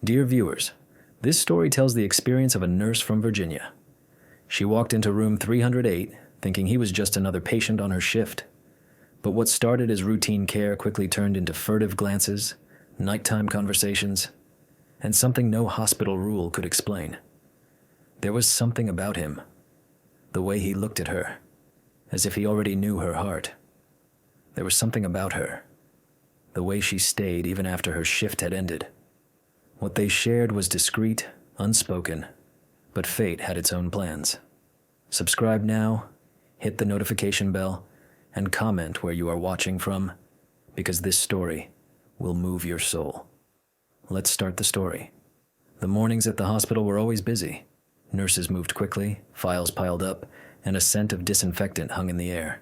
Dear viewers, this story tells the experience of a nurse from Virginia. She walked into room 308 thinking he was just another patient on her shift. But what started as routine care quickly turned into furtive glances, nighttime conversations, and something no hospital rule could explain. There was something about him, the way he looked at her, as if he already knew her heart. There was something about her, the way she stayed even after her shift had ended. What they shared was discreet, unspoken, but fate had its own plans. Subscribe now, hit the notification bell, and comment where you are watching from, because this story will move your soul. Let's start the story. The mornings at the hospital were always busy. Nurses moved quickly, files piled up, and a scent of disinfectant hung in the air.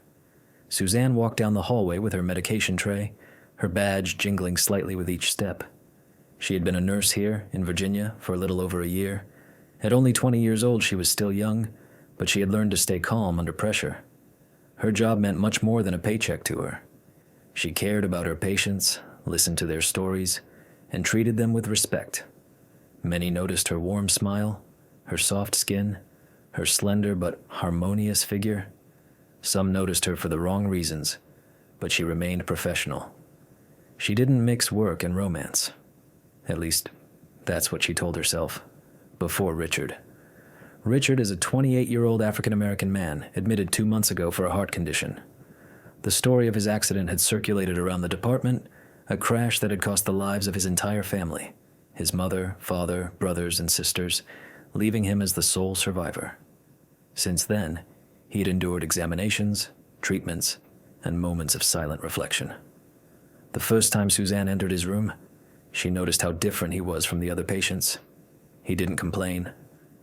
Suzanne walked down the hallway with her medication tray, her badge jingling slightly with each step. She had been a nurse here in Virginia for a little over a year. At only 20 years old, she was still young, but she had learned to stay calm under pressure. Her job meant much more than a paycheck to her. She cared about her patients, listened to their stories, and treated them with respect. Many noticed her warm smile, her soft skin, her slender but harmonious figure. Some noticed her for the wrong reasons, but she remained professional. She didn't mix work and romance. At least, that's what she told herself, before Richard. Richard is a 28-year-old African-American man admitted 2 months ago for a heart condition. The story of his accident had circulated around the department, a crash that had cost the lives of his entire family, his mother, father, brothers, and sisters, leaving him as the sole survivor. Since then, he had endured examinations, treatments, and moments of silent reflection. The first time Suzanne entered his room, she noticed how different he was from the other patients. He didn't complain,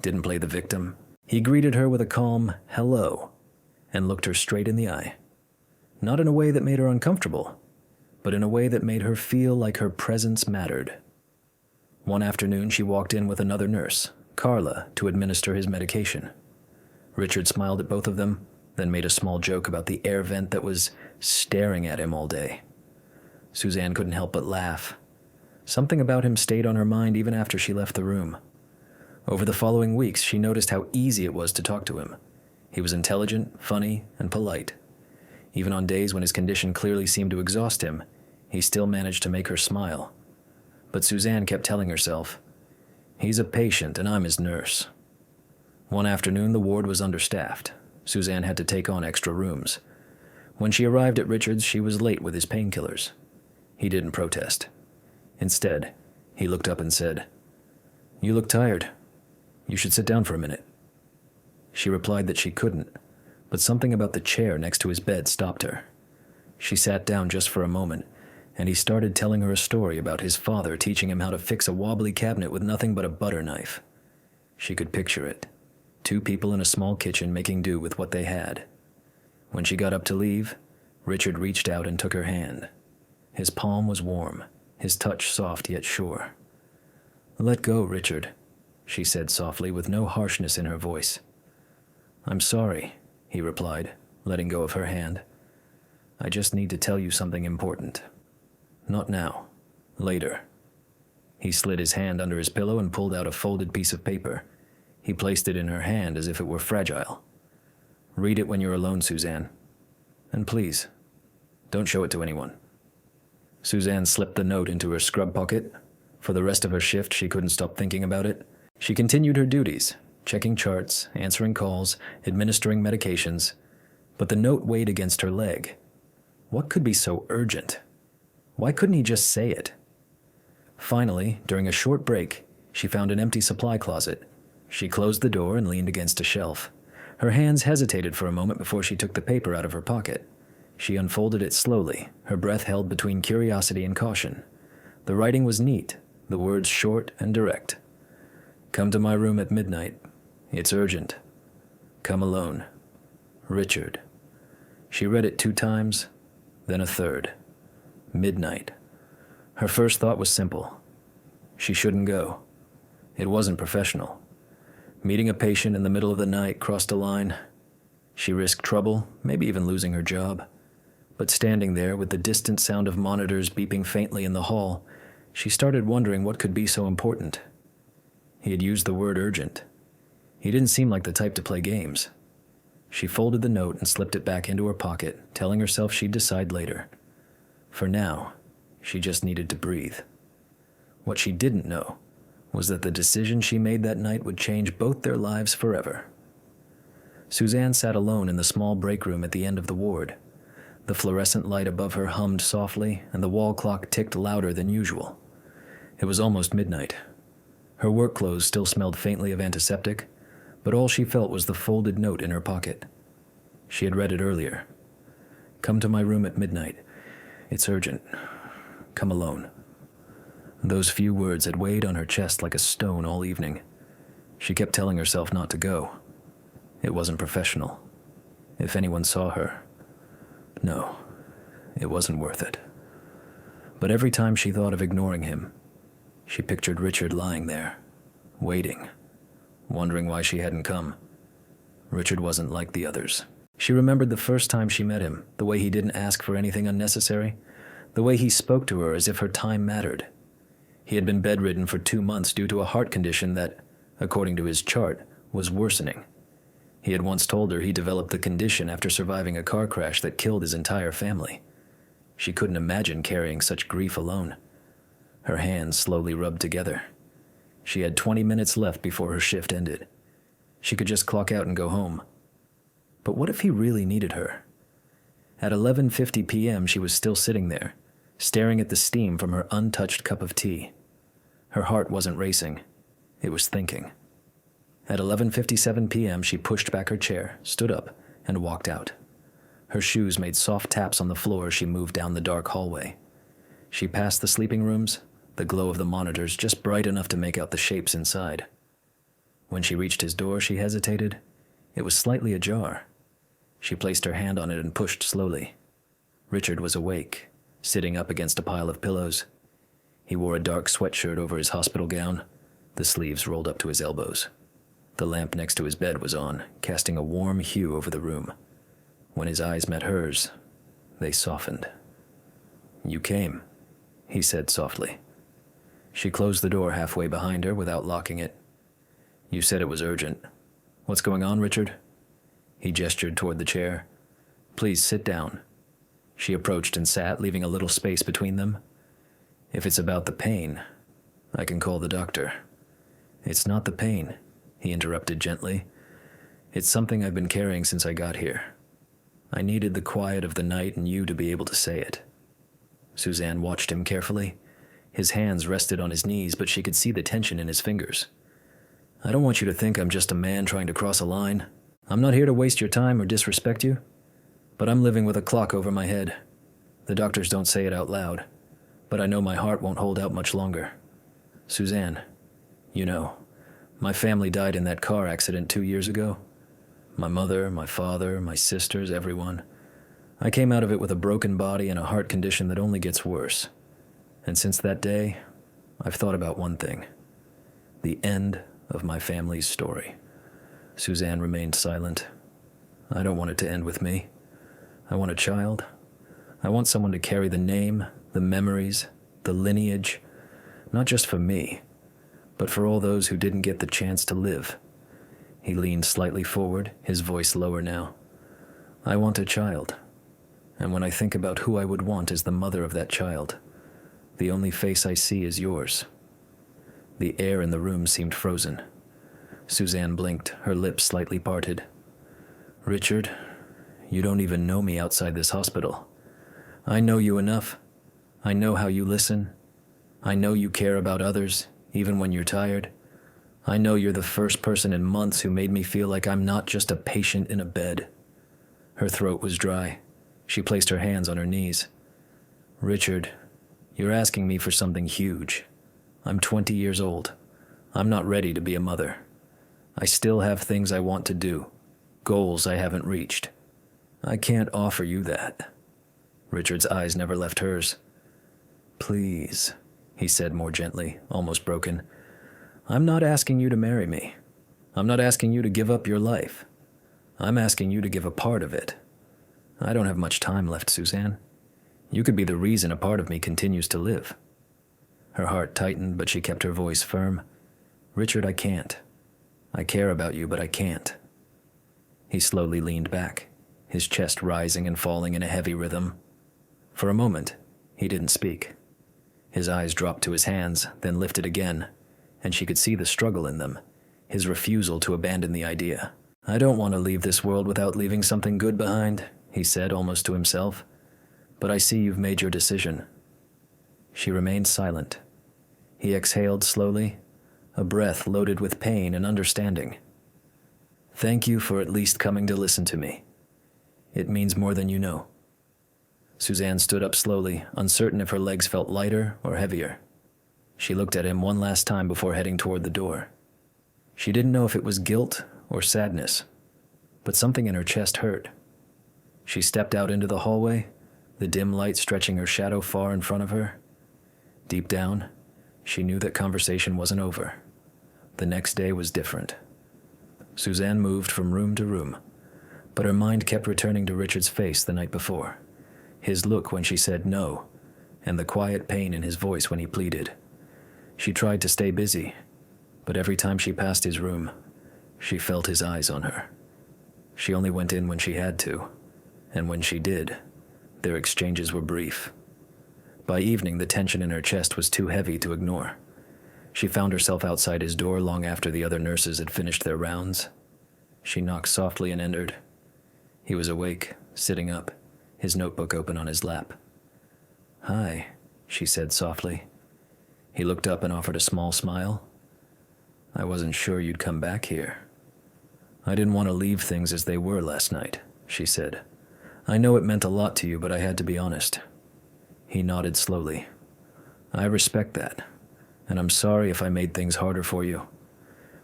didn't play the victim. He greeted her with a calm hello and looked her straight in the eye. Not in a way that made her uncomfortable, but in a way that made her feel like her presence mattered. One afternoon, she walked in with another nurse, Carla, to administer his medication. Richard smiled at both of them, then made a small joke about the air vent that was staring at him all day. Suzanne couldn't help but laugh. Something about him stayed on her mind even after she left the room. Over the following weeks, she noticed how easy it was to talk to him. He was intelligent, funny, and polite. Even on days when his condition clearly seemed to exhaust him, he still managed to make her smile. But Suzanne kept telling herself, "He's a patient and I'm his nurse." One afternoon, the ward was understaffed. Suzanne had to take on extra rooms. When she arrived at Richard's, she was late with his painkillers. He didn't protest. Instead, he looked up and said, "You look tired. You should sit down for a minute." She replied that she couldn't, but something about the chair next to his bed stopped her. She sat down just for a moment, and he started telling her a story about his father teaching him how to fix a wobbly cabinet with nothing but a butter knife. She could picture it. 2 people in a small kitchen making do with what they had. When she got up to leave, Richard reached out and took her hand. His palm was warm, his touch soft yet sure. "Let go, Richard," she said softly with no harshness in her voice. "I'm sorry," he replied, letting go of her hand. "I just need to tell you something important. Not now. Later." He slid his hand under his pillow and pulled out a folded piece of paper. He placed it in her hand as if it were fragile. "Read it when you're alone, Suzanne. And please, don't show it to anyone." Suzanne slipped the note into her scrub pocket. For the rest of her shift, she couldn't stop thinking about it. She continued her duties, checking charts, answering calls, administering medications. But the note weighed against her leg. What could be so urgent? Why couldn't he just say it? Finally, during a short break, she found an empty supply closet. She closed the door and leaned against a shelf. Her hands hesitated for a moment before she took the paper out of her pocket. She unfolded it slowly, her breath held between curiosity and caution. The writing was neat, the words short and direct. "Come to my room at midnight. It's urgent. Come alone. Richard." She read it 2 times, then a third. Midnight. Her first thought was simple. She shouldn't go. It wasn't professional. Meeting a patient in the middle of the night crossed a line. She risked trouble, maybe even losing her job. But standing there with the distant sound of monitors beeping faintly in the hall, She started wondering what could be so important. He had used the word urgent. He didn't seem like the type to play games. She folded the note and slipped it back into her pocket, telling herself she'd decide later. For now, she just needed to breathe. What she didn't know was that the decision she made that night would change both their lives forever. Suzanne sat alone in the small break room at the end of the ward. The fluorescent light above her hummed softly, and the wall clock ticked louder than usual. It was almost midnight. Her work clothes still smelled faintly of antiseptic, but all she felt was the folded note in her pocket. She had read it earlier. "Come to my room at midnight. It's urgent. Come alone." Those few words had weighed on her chest like a stone all evening. She kept telling herself not to go. It wasn't professional. If anyone saw her, no, it wasn't worth it. But every time she thought of ignoring him, she pictured Richard lying there, waiting, wondering why she hadn't come. Richard wasn't like the others. She remembered the first time she met him, the way he didn't ask for anything unnecessary, the way he spoke to her as if her time mattered. He had been bedridden for 2 months due to a heart condition that, according to his chart, was worsening. He had once told her he developed the condition after surviving a car crash that killed his entire family. She couldn't imagine carrying such grief alone. Her hands slowly rubbed together. She had 20 minutes left before her shift ended. She could just clock out and go home. But what if he really needed her? At 11:50 p.m., she was still sitting there, staring at the steam from her untouched cup of tea. Her heart wasn't racing. It was thinking. At 11:57 p.m., she pushed back her chair, stood up, and walked out. Her shoes made soft taps on the floor as she moved down the dark hallway. She passed the sleeping rooms, the glow of the monitors just bright enough to make out the shapes inside. When she reached his door, she hesitated. It was slightly ajar. She placed her hand on it and pushed slowly. Richard was awake, sitting up against a pile of pillows. He wore a dark sweatshirt over his hospital gown, the sleeves rolled up to his elbows. The lamp next to his bed was on, casting a warm hue over the room. When his eyes met hers, they softened. "You came," he said softly. She closed the door halfway behind her without locking it. "You said it was urgent. What's going on, Richard?" He gestured toward the chair. "Please sit down." She approached and sat, leaving a little space between them. "If it's about the pain, I can call the doctor." "It's not the pain," he interrupted gently. "It's something I've been carrying since I got here. I needed the quiet of the night and you to be able to say it." Suzanne watched him carefully. His hands rested on his knees, but she could see the tension in his fingers. "I don't want you to think I'm just a man trying to cross a line. I'm not here to waste your time or disrespect you, but I'm living with a clock over my head. The doctors don't say it out loud, but I know my heart won't hold out much longer. Suzanne, you know, my family died in that car accident 2 years ago. My mother, my father, my sisters, everyone. I came out of it with a broken body and a heart condition that only gets worse. And since that day, I've thought about one thing: the end of my family's story." Suzanne remained silent. "I don't want it to end with me. I want a child. I want someone to carry the name, the memories, the lineage, not just for me, but for all those who didn't get the chance to live." He leaned slightly forward, his voice lower now. "I want a child. And when I think about who I would want as the mother of that child, the only face I see is yours." The air in the room seemed frozen. Suzanne blinked, her lips slightly parted. "Richard, you don't even know me outside this hospital. I know you enough. I know how you listen. I know you care about others, even when you're tired. I know you're the first person in months who made me feel like I'm not just a patient in a bed." Her throat was dry. She placed her hands on her knees. "Richard, you're asking me for something huge. I'm 20 years old. I'm not ready to be a mother. I still have things I want to do, goals I haven't reached. I can't offer you that." Richard's eyes never left hers. "Please," he said more gently, almost broken. "I'm not asking you to marry me. I'm not asking you to give up your life. I'm asking you to give a part of it. I don't have much time left, Suzanne. You could be the reason a part of me continues to live." Her heart tightened, but she kept her voice firm. "Richard, I can't. I care about you, but I can't." He slowly leaned back, his chest rising and falling in a heavy rhythm. For a moment, he didn't speak. His eyes dropped to his hands, then lifted again, and she could see the struggle in them, his refusal to abandon the idea. "I don't want to leave this world without leaving something good behind," he said almost to himself. "But I see you've made your decision." She remained silent. He exhaled slowly, a breath loaded with pain and understanding. "Thank you for at least coming to listen to me. It means more than you know." Suzanne stood up slowly, uncertain if her legs felt lighter or heavier. She looked at him one last time before heading toward the door. She didn't know if it was guilt or sadness, but something in her chest hurt. She stepped out into the hallway, the dim light stretching her shadow far in front of her. Deep down, she knew that conversation wasn't over. The next day was different. Suzanne moved from room to room, but her mind kept returning to Richard's face the night before, his look when she said no, and the quiet pain in his voice when he pleaded. She tried to stay busy, but every time she passed his room, she felt his eyes on her. She only went in when she had to, and when she did, their exchanges were brief. By evening, the tension in her chest was too heavy to ignore. She found herself outside his door long after the other nurses had finished their rounds. She knocked softly and entered. He was awake, sitting up, his notebook open on his lap. "Hi," she said softly. He looked up and offered a small smile. "I wasn't sure you'd come back here." "I didn't want to leave things as they were last night," she said. "I know it meant a lot to you, but I had to be honest." He nodded slowly. "I respect that, and I'm sorry if I made things harder for you."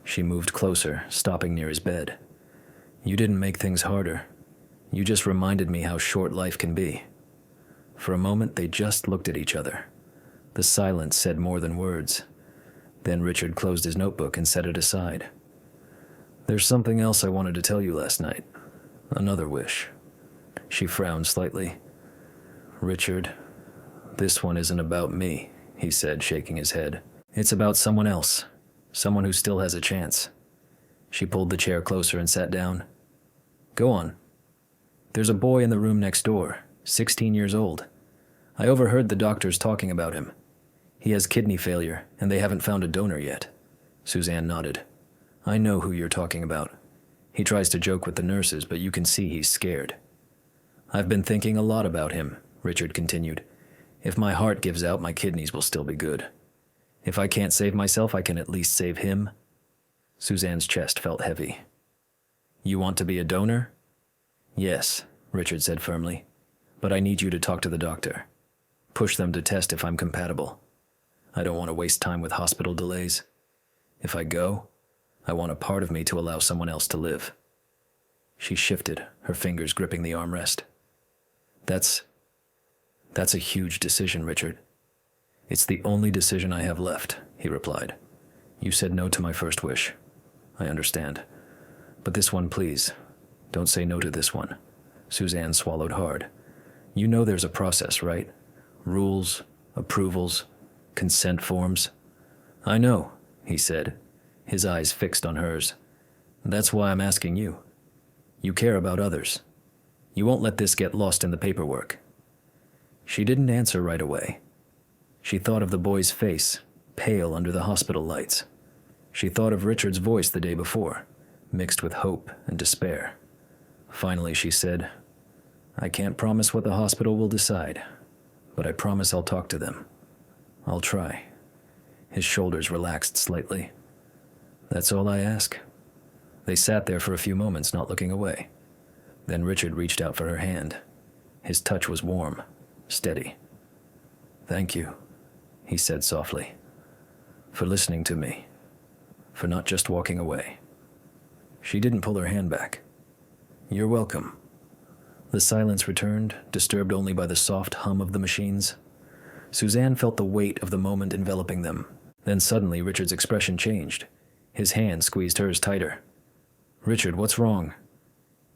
She moved closer, stopping near his bed. "You didn't make things harder. You just reminded me how short life can be." For a moment, they just looked at each other. The silence said more than words. Then Richard closed his notebook and set it aside. "There's something else I wanted to tell you last night. Another wish." She frowned slightly. "Richard, this one isn't about me," he said, shaking his head. "It's about someone else, someone who still has a chance." She pulled the chair closer and sat down. "Go on." "There's a boy in the room next door, 16 years old. I overheard the doctors talking about him. He has kidney failure, and they haven't found a donor yet." Suzanne nodded. "I know who you're talking about. He tries to joke with the nurses, but you can see he's scared." "I've been thinking a lot about him," Richard continued. "If my heart gives out, my kidneys will still be good. If I can't save myself, I can at least save him." Suzanne's chest felt heavy. "You want to be a donor?" "Yes," Richard said firmly. "But I need you to talk to the doctor. Push them to test if I'm compatible. I don't want to waste time with hospital delays. If I go, I want a part of me to allow someone else to live." She shifted, her fingers gripping the armrest. That's a huge decision, Richard." "It's the only decision I have left," he replied. "You said no to my first wish. I understand. But this one, please. Don't say no to this one." Suzanne swallowed hard. "You know there's a process, right? Rules, approvals, consent forms." "I know," he said, his eyes fixed on hers. "That's why I'm asking you. You care about others. You won't let this get lost in the paperwork." She didn't answer right away. She thought of the boy's face, pale under the hospital lights. She thought of Richard's voice the day before, mixed with hope and despair. Finally, she said, "I can't promise what the hospital will decide, but I promise I'll talk to them. I'll try." His shoulders relaxed slightly. "That's all I ask." They sat there for a few moments, not looking away. Then Richard reached out for her hand. His touch was warm, steady. "Thank you," he said softly, "for listening to me, for not just walking away." She didn't pull her hand back. "You're welcome." The silence returned, disturbed only by the soft hum of the machines. Suzanne felt the weight of the moment enveloping them. Then suddenly Richard's expression changed. His hand squeezed hers tighter. "Richard, what's wrong?"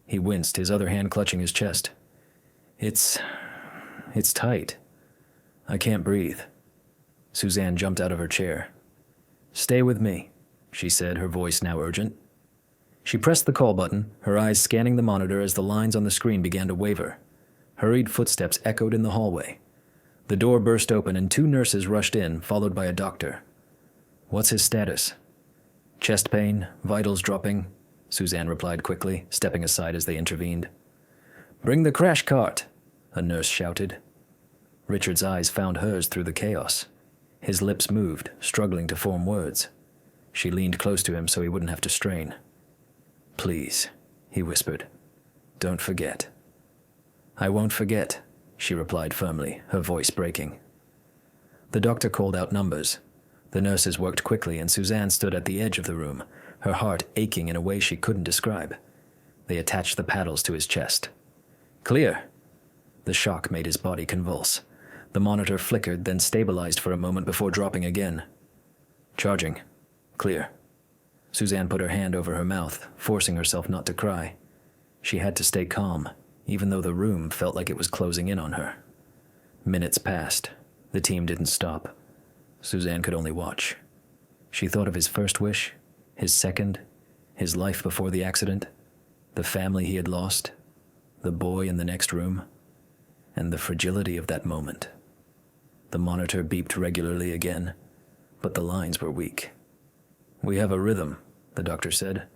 He winced, his other hand clutching his chest. It's tight. I can't breathe." Suzanne jumped out of her chair. "Stay with me," she said, her voice now urgent. She pressed the call button, her eyes scanning the monitor as the lines on the screen began to waver. Hurried footsteps echoed in the hallway. The door burst open and 2 nurses rushed in, followed by a doctor. "What's his status?" "Chest pain, vitals dropping," Suzanne replied quickly, stepping aside as they intervened. "Bring the crash cart," a nurse shouted. Richard's eyes found hers through the chaos. His lips moved, struggling to form words. She leaned close to him so he wouldn't have to strain. "Please," he whispered. "Don't forget." "I won't forget," she replied firmly, her voice breaking. The doctor called out numbers. The nurses worked quickly, and Suzanne stood at the edge of the room, her heart aching in a way she couldn't describe. They attached the paddles to his chest. "Clear." The shock made his body convulse. The monitor flickered, then stabilized for a moment before dropping again. "Charging. Clear." Suzanne put her hand over her mouth, forcing herself not to cry. She had to stay calm, even though the room felt like it was closing in on her. Minutes passed. The team didn't stop. Suzanne could only watch. She thought of his first wish, his second, his life before the accident, the family he had lost, the boy in the next room, and the fragility of that moment. The monitor beeped regularly again, but the lines were weak. "We have a rhythm," the doctor said.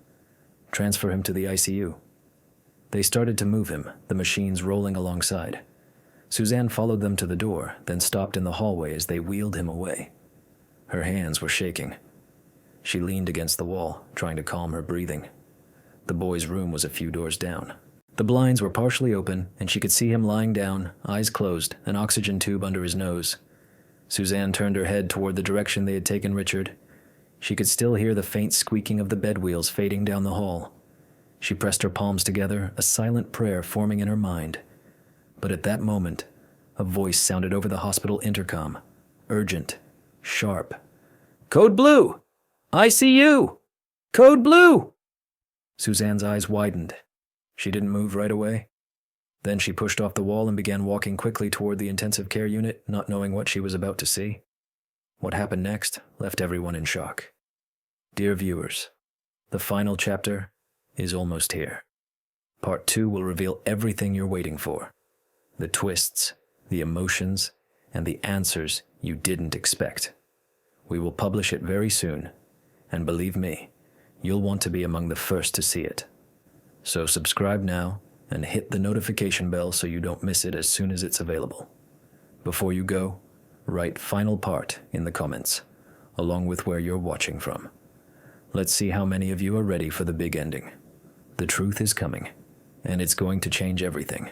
"Transfer him to the ICU." They started to move him, the machines rolling alongside. Suzanne followed them to the door, then stopped in the hallway as they wheeled him away. Her hands were shaking. She leaned against the wall, trying to calm her breathing. The boy's room was a few doors down. The blinds were partially open, and she could see him lying down, eyes closed, an oxygen tube under his nose. Suzanne turned her head toward the direction they had taken Richard. She could still hear the faint squeaking of the bed wheels fading down the hall. She pressed her palms together, a silent prayer forming in her mind. But at that moment, a voice sounded over the hospital intercom, urgent, sharp. "Code Blue! ICU! Code Blue!" Suzanne's eyes widened. She didn't move right away. Then she pushed off the wall and began walking quickly toward the intensive care unit, not knowing what she was about to see. What happened next left everyone in shock. Dear viewers, the final chapter is almost here. Part 2 will reveal everything you're waiting for. The twists, the emotions, and the answers you didn't expect. We will publish it very soon, and believe me, you'll want to be among the first to see it. So subscribe now and hit the notification bell so you don't miss it as soon as it's available. Before you go, write "final part" in the comments, along with where you're watching from. Let's see how many of you are ready for the big ending. The truth is coming, and it's going to change everything.